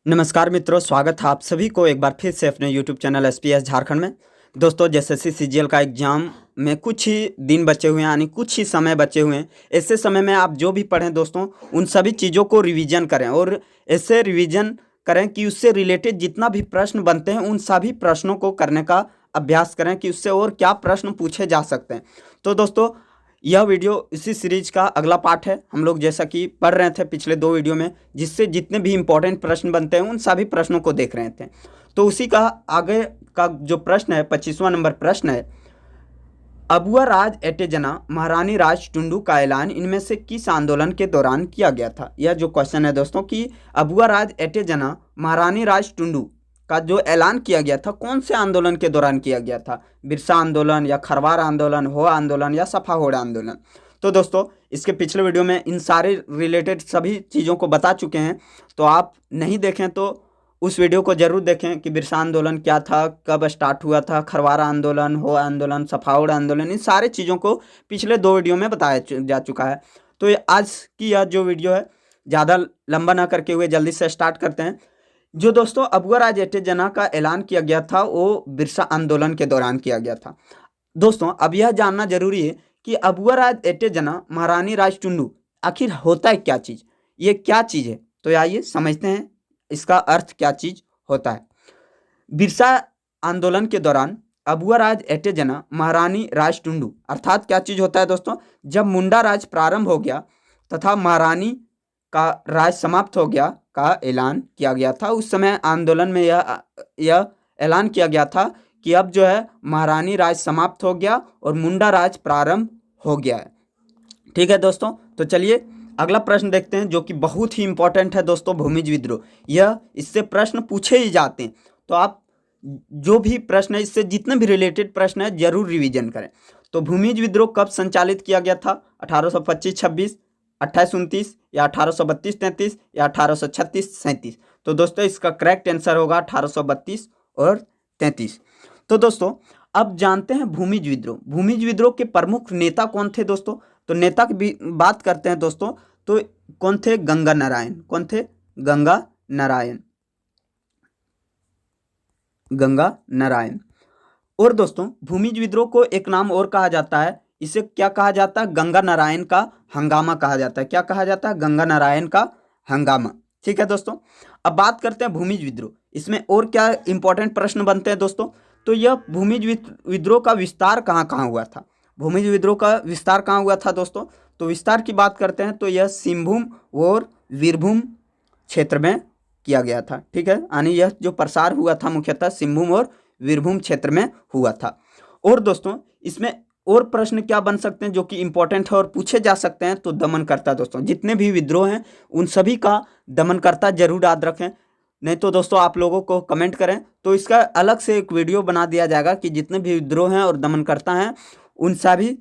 नमस्कार मित्रों, स्वागत है आप सभी को एक बार फिर से अपने YouTube चैनल एसपीएस झारखंड में। दोस्तों, एसएससी सीजीएल का एग्ज़ाम में कुछ ही दिन बचे हुए हैं, यानी कुछ ही समय बचे हुए हैं। ऐसे समय में आप जो भी पढ़ें दोस्तों, उन सभी चीज़ों को रिवीजन करें और ऐसे रिवीजन करें कि उससे रिलेटेड जितना भी प्रश्न बनते हैं उन सभी प्रश्नों को करने का अभ्यास करें कि उससे और क्या प्रश्न पूछे जा सकते हैं। तो दोस्तों, यह वीडियो इसी सीरीज का अगला पार्ट है। हम लोग जैसा कि पढ़ रहे थे पिछले 2 वीडियो में, जिससे जितने भी इंपॉर्टेंट प्रश्न बनते हैं उन सभी प्रश्नों को देख रहे थे। तो उसी का आगे का जो प्रश्न है, 25वां नंबर प्रश्न है, अबुआ राज एटेजना महारानी राज टुंडू का ऐलान इनमें से किस आंदोलन के दौरान किया गया था। यह जो क्वेश्चन है दोस्तों कि अबुआ राज एटेजना महारानी राज टुंडू का जो ऐलान किया गया था कौन से आंदोलन के दौरान किया गया था। बिरसा आंदोलन या खरवार आंदोलन, हो आंदोलन या सफा होड़ा आंदोलन। तो दोस्तों, इसके पिछले वीडियो में इन सारे रिलेटेड सभी चीज़ों को बता चुके हैं, तो आप नहीं देखें तो उस वीडियो को जरूर देखें कि बिरसा आंदोलन क्या था, कब स्टार्ट हुआ था, खरवारा आंदोलन, हो आंदोलन, सफाउड़ आंदोलन, इन सारे चीज़ों को पिछले 2 वीडियो में बताया जा चुका है। तो ये आज की यह जो वीडियो है, ज़्यादा लंबा ना करके हुए जल्दी से स्टार्ट करते हैं। जो दोस्तों अबुआ राज एटेजना का ऐलान किया गया था वो बिरसा आंदोलन के दौरान किया गया था। दोस्तों, अब यह जानना जरूरी है कि अबुआ राज एटेजना महारानी राज टुंडू आखिर होता है क्या चीज़, ये क्या चीज़ है। तो आइए समझते हैं इसका अर्थ क्या चीज़ होता है। बिरसा आंदोलन के दौरान अबुआ राज एटेजना महारानी राज टुंडू अर्थात क्या चीज़ होता है दोस्तों, जब मुंडा राज प्रारंभ हो गया तथा महारानी का राज समाप्त हो गया का ऐलान किया गया था। उस समय आंदोलन में यह ऐलान किया गया था कि अब जो है महारानी राज समाप्त हो गया और मुंडा राज प्रारंभ हो गया है। ठीक है दोस्तों, तो चलिए अगला प्रश्न देखते हैं जो कि बहुत ही इंपॉर्टेंट है दोस्तों, भूमिज विद्रोह। यह इससे प्रश्न पूछे ही जाते हैं, तो आप जो भी प्रश्न है इससे जितने भी रिलेटेड प्रश्न है जरूर रिवीजन करें। तो भूमिज विद्रोह कब संचालित किया गया था, 1825-26, 28-29 या 1832-33 या 1836-37। तो दोस्तों इसका करेक्ट आंसर होगा 1832 और 33। तो दोस्तों अब जानते हैं भूमिज विद्रोह। भूमिज विद्रोह के प्रमुख नेता कौन थे दोस्तों। तो नेता की बात करते हैं दोस्तों, तो कौन थे, गंगा नारायण। कौन थे, गंगा नारायण, गंगा नारायण। और दोस्तों भूमिज विद्रोह को एक नाम और कहा जाता है, इसे क्या कहा जाता है, गंगा नारायण का हंगामा कहा जाता है। क्या कहा जाता है, गंगा नारायण का हंगामा। ठीक है दोस्तों, अब बात करते हैं भूमिज विद्रोह, इसमें और क्या इंपॉर्टेंट प्रश्न बनते हैं दोस्तों। तो यह भूमिज विद्रोह का विस्तार कहाँ कहाँ हुआ था। भूमिज विद्रोह का विस्तार कहाँ हुआ था दोस्तों, तो विस्तार की बात करते हैं तो यह सिंहभूम और वीरभूम क्षेत्र में किया गया था। ठीक है, यानी यह जो प्रसार हुआ था मुख्यतः सिंहभूम और वीरभूम क्षेत्र में हुआ था। और दोस्तों इसमें और प्रश्न क्या बन सकते हैं जो कि इंपॉर्टेंट है और पूछे जा सकते हैं, तो दमनकर्ता। दोस्तों जितने भी विद्रोह हैं उन सभी का दमनकर्ता जरूर याद रखें, नहीं तो दोस्तों आप लोगों को कमेंट करें तो इसका अलग से एक वीडियो बना दिया जाएगा कि जितने भी विद्रोह हैं और दमनकर्ता हैं उन सभी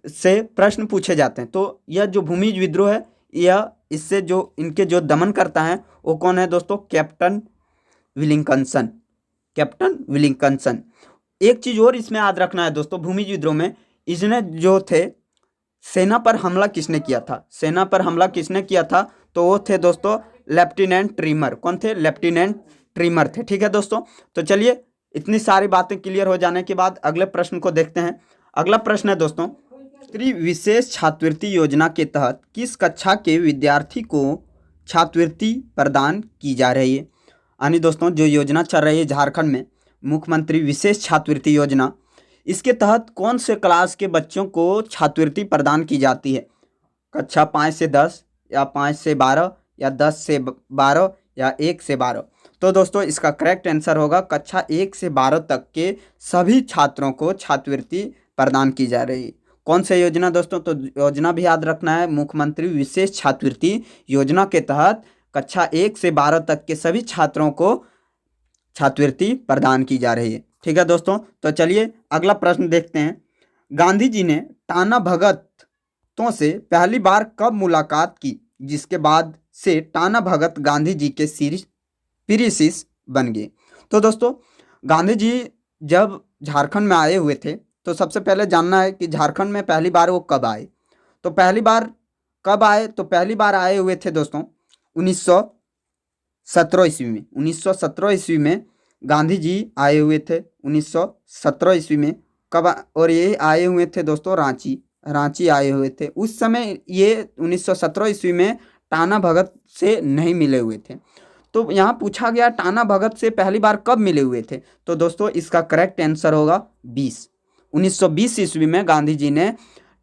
से प्रश्न पूछे जाते हैं। तो यह जो भूमिज विद्रोह है, यह इससे जो इनके जो दमन करता है वो कौन है दोस्तों, कैप्टन विलिंगकंसन। कैप्टन विलिंगकंसन। एक चीज और इसमें याद रखना है दोस्तों, भूमिज विद्रोह में इसने जो थे सेना पर हमला किसने किया था, सेना पर हमला किसने किया था, तो वो थे दोस्तों लेफ्टिनेंट ट्रिमर। कौन थे, लेफ्टिनेंट ट्रिमर थे। ठीक है दोस्तों, तो चलिए इतनी सारी बातें क्लियर हो जाने के बाद अगले प्रश्न को देखते हैं। अगला प्रश्न है दोस्तों, विशेष छात्रवृत्ति योजना के तहत किस कक्षा के विद्यार्थी को छात्रवृत्ति प्रदान की जा रही है। यानी दोस्तों जो योजना चल रही है झारखंड में, मुख्यमंत्री विशेष छात्रवृत्ति योजना, इसके तहत कौन से क्लास के बच्चों को छात्रवृत्ति प्रदान की जाती है। कक्षा 5 से 10 या 5 से 12 या 10 से 12 या 1 से 12। तो दोस्तों इसका करेक्ट आंसर होगा कक्षा 1 से 12 तक के सभी छात्रों को छात्रवृत्ति प्रदान की जा रही है। कौन सा योजना दोस्तों, तो योजना भी याद रखना है, मुख्यमंत्री विशेष छात्रवृत्ति योजना के तहत कक्षा 1 से 12 तक के सभी छात्रों को छात्रवृत्ति प्रदान की जा रही है। ठीक है दोस्तों, तो चलिए अगला प्रश्न देखते हैं। गांधी जी ने टाना भगतों से पहली बार कब मुलाकात की, जिसके बाद से टाना भगत गांधी जी के प्रिय शिष्य बन गए। तो दोस्तों गांधी जी जब झारखंड में आए हुए थे, तो सबसे पहले जानना है कि झारखंड में पहली बार वो कब आए। तो पहली बार कब आए, तो पहली बार आए हुए थे दोस्तों ईस्वी में, 1917 ईस्वी में गांधी जी आए हुए थे। 1917 ईस्वी में और ये आए हुए थे दोस्तों रांची आए हुए थे। उस समय ये 1917 ईस्वी में टाना भगत से नहीं मिले हुए थे। तो यहाँ पूछा गया टाना भगत से पहली बार कब मिले हुए थे, तो दोस्तों इसका करेक्ट आंसर होगा 1920 ईस्वी में गांधी जी ने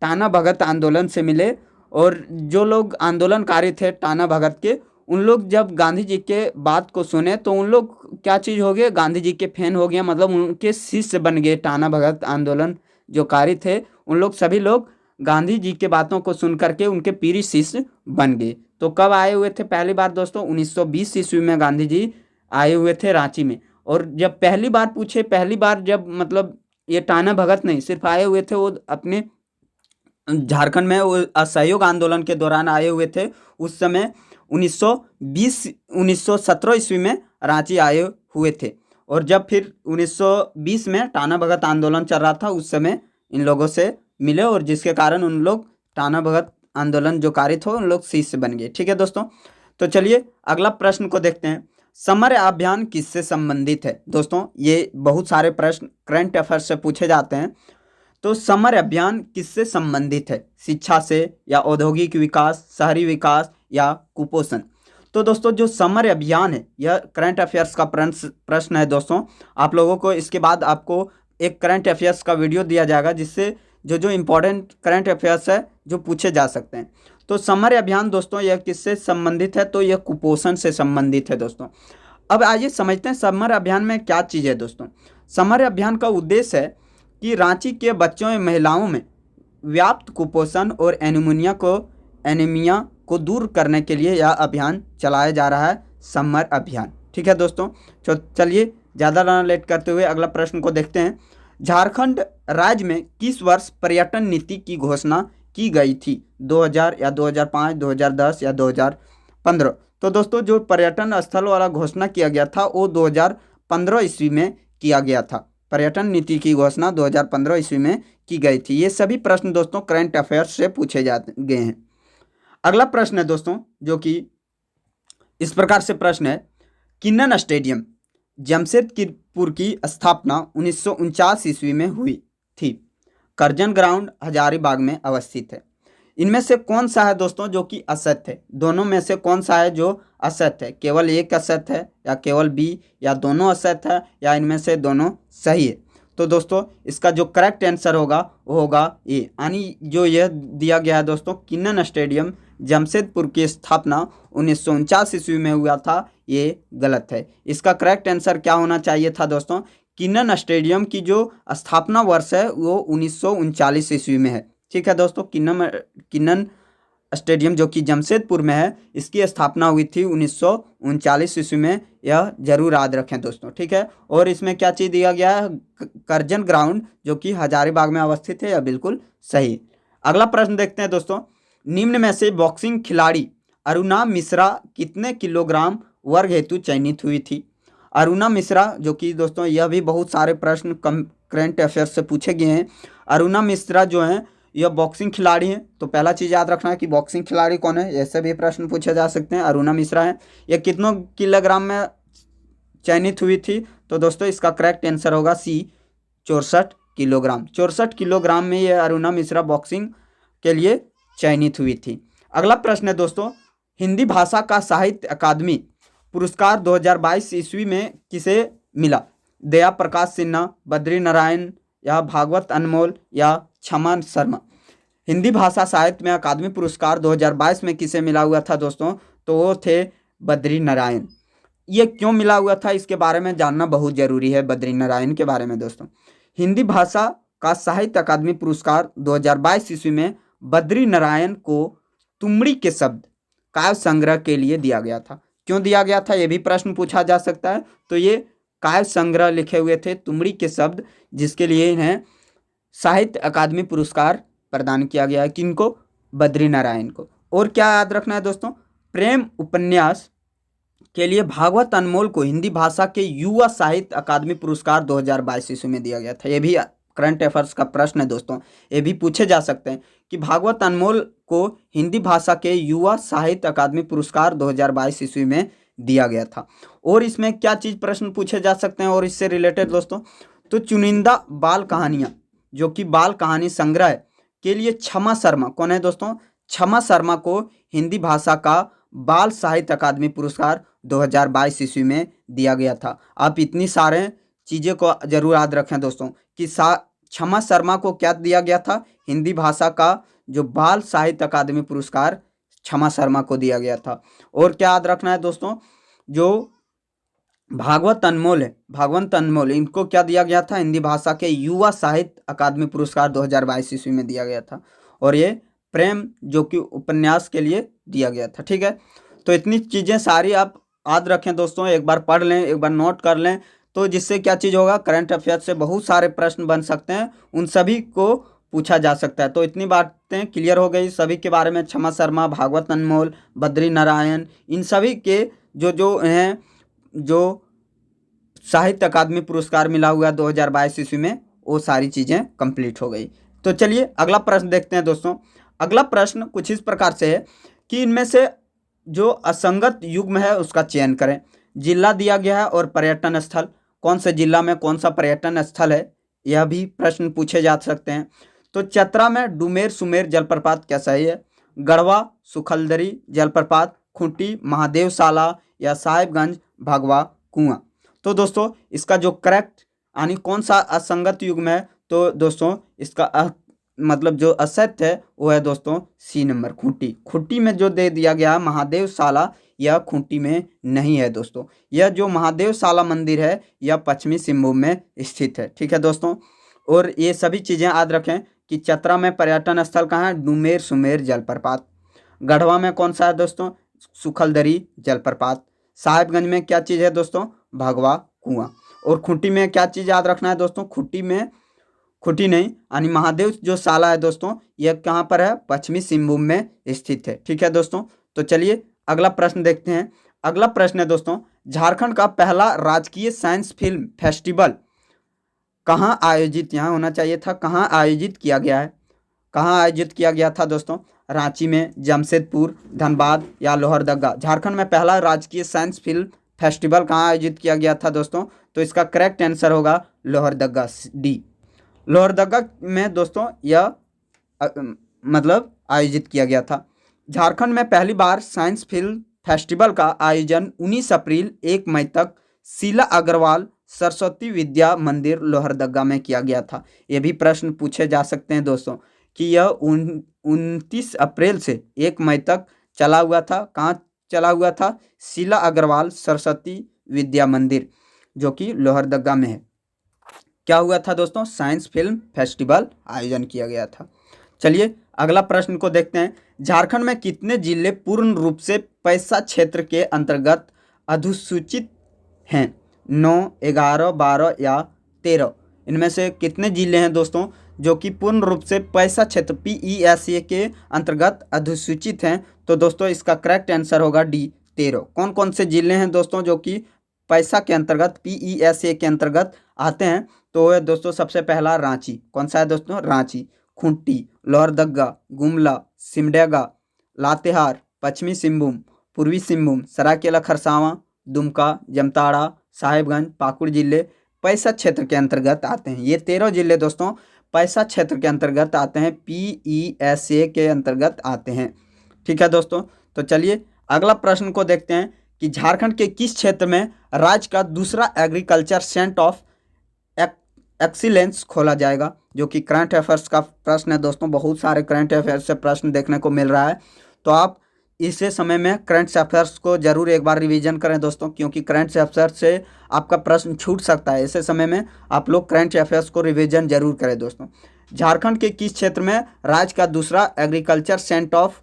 टाना भगत आंदोलन से मिले। और जो लोग आंदोलनकारी थे टाना भगत के, उन लोग जब गांधी जी के बात को सुने तो उन लोग क्या चीज़ हो गए, गांधी जी के फैन हो गए, मतलब उनके शिष्य बन गए। टाना भगत आंदोलन जो कारी थे उन लोग सभी लोग गांधी जी के बातों को सुन करके उनके पीरी शिष्य बन गए। तो कब आए हुए थे पहली बार दोस्तों, 1920 ईस्वी में गांधी जी आए हुए थे रांची में। और जब पहली बार पूछे, पहली बार जब मतलब ये टाना भगत नहीं सिर्फ आए हुए थे, वो अपने झारखंड में वो असहयोग आंदोलन के दौरान आए हुए थे। उस समय 1917 ईस्वी में रांची आए हुए थे। और जब फिर 1920 में टाना भगत आंदोलन चल रहा था, उस समय इन लोगों से मिले और जिसके कारण उन लोग टाना भगत आंदोलन जो कारित हो उन लोग शिष्य बन गए। ठीक है दोस्तों, तो चलिए अगला प्रश्न को देखते हैं। समर अभियान किससे संबंधित है दोस्तों? ये बहुत सारे प्रश्न करंट अफेयर्स से पूछे जाते हैं। तो समर अभियान किससे संबंधित है? शिक्षा से, या औद्योगिक विकास, शहरी विकास, या कुपोषण? तो दोस्तों जो समर अभियान है यह करंट अफेयर्स का प्रश्न है दोस्तों। आप लोगों को इसके बाद आपको एक करंट अफेयर्स का वीडियो दिया जाएगा जिससे जो इम्पोर्टेंट करंट अफेयर्स है जो पूछे जा सकते हैं। तो समर अभियान दोस्तों यह किससे संबंधित है? तो यह कुपोषण से संबंधित है दोस्तों। अब आइए समझते हैं समर अभियान में क्या चीज़ है दोस्तों। समर अभियान का उद्देश्य है कि रांची के बच्चों एवं महिलाओं में व्याप्त कुपोषण और एनीमिया को दूर करने के लिए यह अभियान चलाया जा रहा है, समर अभियान। ठीक है दोस्तों, तो चलिए ज़्यादा ना लेट करते हुए अगला प्रश्न को देखते हैं। झारखंड राज्य में किस वर्ष पर्यटन नीति की घोषणा की गई थी? 2000 या 2005, 2010 या 2015? तो दोस्तों जो पर्यटन स्थल वाला घोषणा किया गया था वो 2015 ईस्वी में किया गया था। पर्यटन नीति की घोषणा 2015 ईस्वी में की गई थी। ये सभी प्रश्न दोस्तों करंट अफेयर्स से पूछे गए हैं। अगला प्रश्न है दोस्तों जो कि इस प्रकार से प्रश्न है, किन्नन स्टेडियम जमशेदपुर की स्थापना 1949 ईस्वी में हुई थी। करजन ग्राउंड हजारीबाग में अवस्थित है। इनमें से कौन सा है दोस्तों जो कि असत्य है? दोनों में से कौन सा है जो असत्य है? केवल एक असत्य है, या केवल बी, या दोनों असत्य है, या इनमें से दोनों सही है? तो दोस्तों इसका जो करेक्ट आंसर होगा वो होगा ए, यानी जो यह दिया गया है दोस्तों, किन्नन स्टेडियम जमशेदपुर की स्थापना 1949 ईस्वी में हुआ था, ये गलत है। इसका करेक्ट आंसर क्या होना चाहिए था दोस्तों? किन्नन स्टेडियम की जो स्थापना वर्ष है वो 1939 ईस्वी में है। ठीक है दोस्तों, किन्नन स्टेडियम जो कि जमशेदपुर में है, इसकी स्थापना हुई थी 1939 ईस्वी में। यह जरूर याद रखें दोस्तों। ठीक है, और इसमें क्या चीज़ दिया गया है? करजन ग्राउंड जो कि हजारीबाग में अवस्थित है, यह बिल्कुल सही। अगला प्रश्न देखते हैं दोस्तों। निम्न में से बॉक्सिंग खिलाड़ी अरुणा मिश्रा कितने किलोग्राम वर्ग हेतु चयनित हुई थी? अरुणा मिश्रा जो कि दोस्तों यह भी बहुत सारे प्रश्न करंट अफेयर्स से पूछे गए हैं। अरुणा मिश्रा जो हैं यह बॉक्सिंग खिलाड़ी हैं। तो पहला चीज़ याद रखना है कि बॉक्सिंग खिलाड़ी कौन है, ऐसे भी प्रश्न पूछे जा सकते हैं। अरुणा मिश्रा है। यह कितनों किलोग्राम में चयनित हुई थी? तो दोस्तों इसका करेक्ट आंसर होगा सी, 64 किलोग्राम। 64 किलोग्राम में यह अरुणा मिश्रा बॉक्सिंग के लिए चयनित हुई थी। अगला प्रश्न है दोस्तों, हिंदी भाषा का साहित्य अकादमी पुरस्कार 2022 ईस्वी में किसे मिला? दया प्रकाश सिन्हा, बद्री नारायण, या भागवत अनमोल, या क्षमा शर्मा? हिंदी भाषा साहित्य में अकादमी पुरस्कार 2022 में किसे मिला हुआ था दोस्तों? तो वो थे बद्री नारायण। ये क्यों मिला हुआ था इसके बारे में जानना बहुत जरूरी है। बद्री नारायण के बारे में दोस्तों, हिंदी भाषा का साहित्य अकादमी पुरस्कार 2022 ईस्वी में बद्री नारायण को तुमड़ी के शब्द काव्य संग्रह के लिए दिया गया था। क्यों दिया गया था ये भी प्रश्न पूछा जा सकता है। तो ये काव्य संग्रह लिखे हुए थे तुमड़ी के शब्द, जिसके लिए इन्हें साहित्य अकादमी पुरस्कार प्रदान किया गया है। किनको? बद्री नारायण को। और क्या याद रखना है दोस्तों? प्रेम उपन्यास के लिए भागवत अनमोल को हिंदी भाषा के युवा साहित्य अकादमी पुरस्कार 2022 ईस्वी में दिया गया था। ये भी करंट अफेयर्स का प्रश्न है दोस्तों, ये भी पूछे जा सकते हैं कि भागवत अनमोल को हिंदी भाषा के युवा साहित्य अकादमी पुरस्कार 2022 ईस्वी में दिया गया था। और इसमें क्या चीज़ प्रश्न पूछे जा सकते हैं और इससे रिलेटेड दोस्तों, तो चुनिंदा बाल कहानियाँ, जो कि बाल कहानी संग्रह के लिए क्षमा शर्मा, कौन है दोस्तों, क्षमा शर्मा को हिंदी भाषा का बाल साहित्य अकादमी पुरस्कार 2022 ईस्वी में दिया गया था। आप इतनी सारे चीज़ें को जरूर याद रखें दोस्तों कि क्षमा शर्मा को क्या दिया गया था, हिंदी भाषा का जो बाल साहित्य अकादमी पुरस्कार क्षमा शर्मा को दिया गया था। और क्या याद रखना है दोस्तों, जो भागवत अनमोल है, भागवत अनमोल, इनको क्या दिया गया था, हिंदी भाषा के युवा साहित्य अकादमी पुरस्कार 2022 ईस्वी में दिया गया था। और ये प्रेम जो कि उपन्यास के लिए दिया गया था। ठीक है, तो इतनी चीज़ें सारी आप याद रखें दोस्तों, एक बार पढ़ लें, एक बार नोट कर लें, तो जिससे क्या चीज़ होगा, करंट अफेयर से बहुत सारे प्रश्न बन सकते हैं, उन सभी को पूछा जा सकता है। तो इतनी बातें क्लियर हो गई सभी के बारे में, क्षमा शर्मा, भागवत अनमोल, बद्री नारायण, इन सभी के जो हैं, जो साहित्य अकादमी पुरस्कार मिला हुआ 2022 ईस्वी में, वो सारी चीज़ें कंप्लीट हो गई। तो चलिए अगला प्रश्न देखते हैं दोस्तों। अगला प्रश्न कुछ इस प्रकार से है कि इनमें से जो असंगत युग्म है उसका चयन करें। जिला दिया गया है और पर्यटन स्थल, कौन से जिला में कौन सा पर्यटन स्थल है, यह भी प्रश्न पूछे जा सकते हैं। तो चतरा में डुमेर सुमेर जलप्रपात क्या सही है, गढ़वा सुखलदरी जलप्रपात, खूंटी महादेवशाला या साहिबगंज भगवा कुआं। तो दोस्तों इसका जो करेक्ट यानी कौन सा असंगत युग्म है, तो दोस्तों इसका मतलब जो असत्य है वो है दोस्तों सी नंबर, खूंटी। खूंटी में जो दे दिया गया महादेवशाला, यह खूंटी में नहीं है दोस्तों। यह जो महादेवशाला मंदिर है यह पश्चिमी सिंहभूम में स्थित है। ठीक है दोस्तों, और ये सभी चीज़ें याद रखें कि चतरा में पर्यटन स्थल कहाँ है, डुमेर सुमेर जलप्रपात। गढ़वा में कौन सा है दोस्तों, सुखलदरी जलप्रपात। साहिबगंज में क्या चीज़ है दोस्तों, भगवा कुआं। और खूंटी में क्या चीज़ याद रखना है दोस्तों, खूंटी नहीं यानी महादेव जो शाला है दोस्तों, यह कहाँ पर है, पश्चिमी सिंहभूम में स्थित है। ठीक है दोस्तों, तो चलिए अगला प्रश्न देखते हैं। अगला प्रश्न है दोस्तों, झारखंड का पहला राजकीय साइंस फिल्म फेस्टिवल कहाँ आयोजित, यहाँ होना चाहिए था, कहाँ आयोजित किया गया है, कहाँ आयोजित किया गया था दोस्तों, रांची में, जमशेदपुर, धनबाद या लोहरदगा। झारखंड में पहला राजकीय साइंस फिल्म फेस्टिवल कहाँ आयोजित किया गया था दोस्तों, तो इसका करेक्ट आंसर होगा लोहरदगा, डी। लोहरदगा में दोस्तों यह मतलब आयोजित किया गया था। झारखंड में पहली बार साइंस फिल्म फेस्टिवल का आयोजन 19 अप्रैल 1 मई तक शीला अग्रवाल सरस्वती विद्या मंदिर लोहरदगा में किया गया था। ये भी प्रश्न पूछे जा सकते हैं दोस्तों कि यह 29 अप्रैल से 1 मई तक चला हुआ था, कहाँ चला हुआ था, शीला अग्रवाल सरस्वती विद्या मंदिर जो कि लोहरदगा में है। क्या हुआ था दोस्तों, साइंस फिल्म फेस्टिवल आयोजन किया गया था। चलिए अगला प्रश्न को देखते हैं। झारखंड में कितने जिले पूर्ण रूप से पैसा क्षेत्र के अंतर्गत अधिसूचित हैं, 9, 11, 12 या 13। इनमें से कितने जिले हैं दोस्तों जो कि पूर्ण रूप से पैसा क्षेत्र PESA के अंतर्गत अधिसूचित हैं, तो दोस्तों इसका करेक्ट आंसर होगा डी, 13। कौन कौन से जिले हैं दोस्तों जो कि पैसा के अंतर्गत PESA के अंतर्गत आते हैं, तो है दोस्तों सबसे पहला रांची, कौन सा है दोस्तों, रांची, खूंटी, लोहरदगा, गुमला, सिमडेगा, लातेहार, पश्चिमी सिंहभूम, पूर्वी सिंहभूम, सरायकेला खरसावां, दुमका, जामताड़ा, साहिबगंज, पाकुड़ जिले पैसा क्षेत्र के अंतर्गत आते हैं। ये 13 जिले दोस्तों पैसा क्षेत्र के अंतर्गत आते हैं, PESA के अंतर्गत आते हैं। ठीक है दोस्तों, तो चलिए अगला प्रश्न को देखते हैं कि झारखंड के किस क्षेत्र में राज्य का दूसरा एग्रीकल्चर सेंटर ऑफ एक्सीलेंस खोला जाएगा, जो कि करंट अफेयर्स का प्रश्न है दोस्तों। बहुत सारे करंट अफेयर्स से प्रश्न देखने को मिल रहा है, तो आप इसे समय में करंट अफेयर्स को जरूर एक बार रिवीजन करें दोस्तों, क्योंकि करंट अफेयर्स से आपका प्रश्न छूट सकता है। ऐसे समय में आप लोग करंट अफेयर्स को रिवीजन जरूर करें दोस्तों। झारखंड के किस क्षेत्र में राज्य का दूसरा एग्रीकल्चर सेंटर ऑफ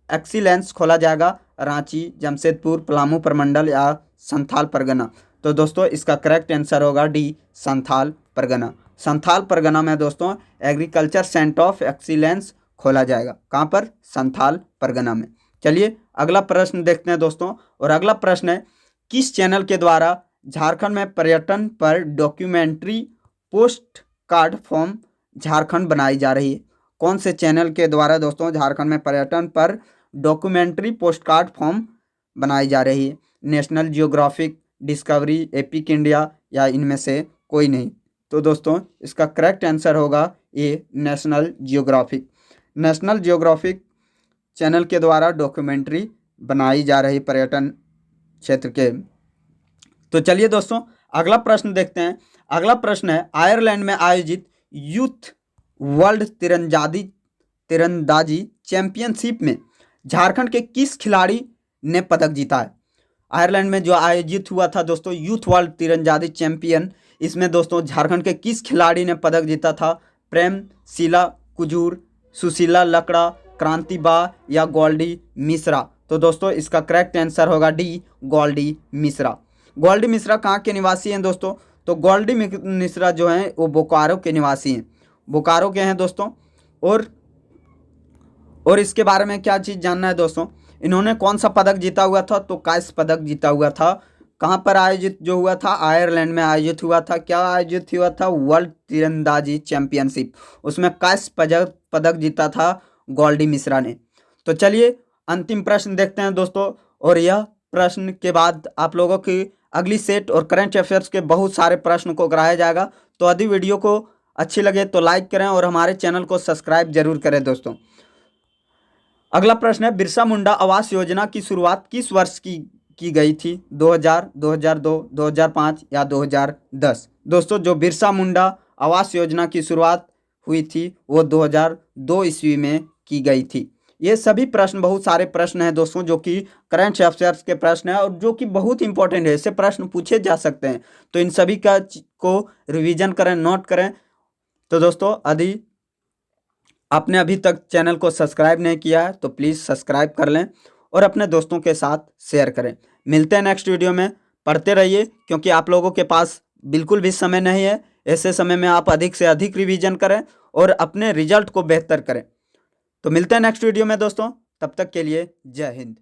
एक्सीलेंस खोला जाएगा, रांची, जमशेदपुर, पलामू प्रमंडल या संथाल परगना। तो दोस्तों इसका करेक्ट आंसर होगा डी, संथाल परगना। संथाल परगना में दोस्तों एग्रीकल्चर सेंटर ऑफ एक्सीलेंस खोला जाएगा, कहाँ पर, संथाल परगना में। चलिए अगला प्रश्न देखते हैं दोस्तों, और अगला प्रश्न है किस चैनल के द्वारा झारखंड में पर्यटन पर documentary post card form Jharkhand बनाई जा रही है। कौन से चैनल के द्वारा दोस्तों झारखंड में पर्यटन पर डॉक्यूमेंट्री पोस्ट कार्ड फॉर्म बनाई जा रही है। National geographic, discovery, epic India या इनमें से कोई नहीं। तो दोस्तों इसका करेक्ट आंसर होगा A, National Geographic. National Geographic channel के द्वारा डॉक्यूमेंट्री बनाई जा रही पर्यटन क्षेत्र के। तो चलिए दोस्तों अगला प्रश्न देखते हैं। अगला प्रश्न है, आयरलैंड में आयोजित यूथ वर्ल्ड तीरंदाजी चैंपियनशिप में झारखंड के किस खिलाड़ी ने पदक जीता है? आयरलैंड में जो आयोजित हुआ था दोस्तों यूथ वर्ल्ड तीरंदाजी चैंपियन, इसमें दोस्तों झारखंड के किस खिलाड़ी ने पदक जीता था? प्रेम शीला कुजूर, सुशीला लकड़ा, क्रांति बा या गोल्डी मिश्रा? तो दोस्तों इसका करेक्ट आंसर होगा डी, गोल्डी मिश्रा। गोल्डी मिश्रा कहाँ के निवासी हैं दोस्तों? तो गोल्डी मिश्रा जो हैं वो बोकारो के निवासी हैं, बोकारो के हैं दोस्तों। और इसके बारे में क्या चीज़ जानना है दोस्तों, इन्होंने कौन सा पदक जीता हुआ था? तो कांस्य पदक जीता हुआ था। कहाँ पर आयोजित जो हुआ था? आयरलैंड में आयोजित हुआ था। क्या आयोजित हुआ था? वर्ल्ड तीरंदाजी चैंपियनशिप, उसमें कांस्य पदक जीता था गोल्डी मिश्रा ने। तो चलिए अंतिम प्रश्न देखते हैं दोस्तों, और यह प्रश्न के बाद आप लोगों की अगली सेट और करंट अफेयर्स के बहुत सारे प्रश्न को कराया जाएगा। तो यदि वीडियो को अच्छी लगे तो लाइक करें और हमारे चैनल को सब्सक्राइब जरूर करें दोस्तों। अगला प्रश्न है, बिरसा मुंडा आवास योजना की शुरुआत किस वर्ष की गई थी? 2000, 2002, 2005 या 2010? दोस्तों जो बिरसा मुंडा आवास योजना की शुरुआत हुई थी वो 2002 ईस्वी में की गई थी। ये सभी प्रश्न, बहुत सारे प्रश्न हैं दोस्तों जो कि करंट अफेयर्स के प्रश्न हैं और जो कि बहुत इंपॉर्टेंट है, इससे प्रश्न पूछे जा सकते हैं। तो इन सभी को रिवीजन करें, नोट करें। तो दोस्तों यदि आपने अभी तक चैनल को सब्सक्राइब नहीं किया है तो प्लीज़ सब्सक्राइब कर लें और अपने दोस्तों के साथ शेयर करें। मिलते हैं नेक्स्ट वीडियो में। पढ़ते रहिए क्योंकि आप लोगों के पास बिल्कुल भी समय नहीं है। ऐसे समय में आप अधिक से अधिक रिवीजन करें और अपने रिजल्ट को बेहतर करें। तो मिलते हैं नेक्स्ट वीडियो में दोस्तों, तब तक के लिए जय हिंद।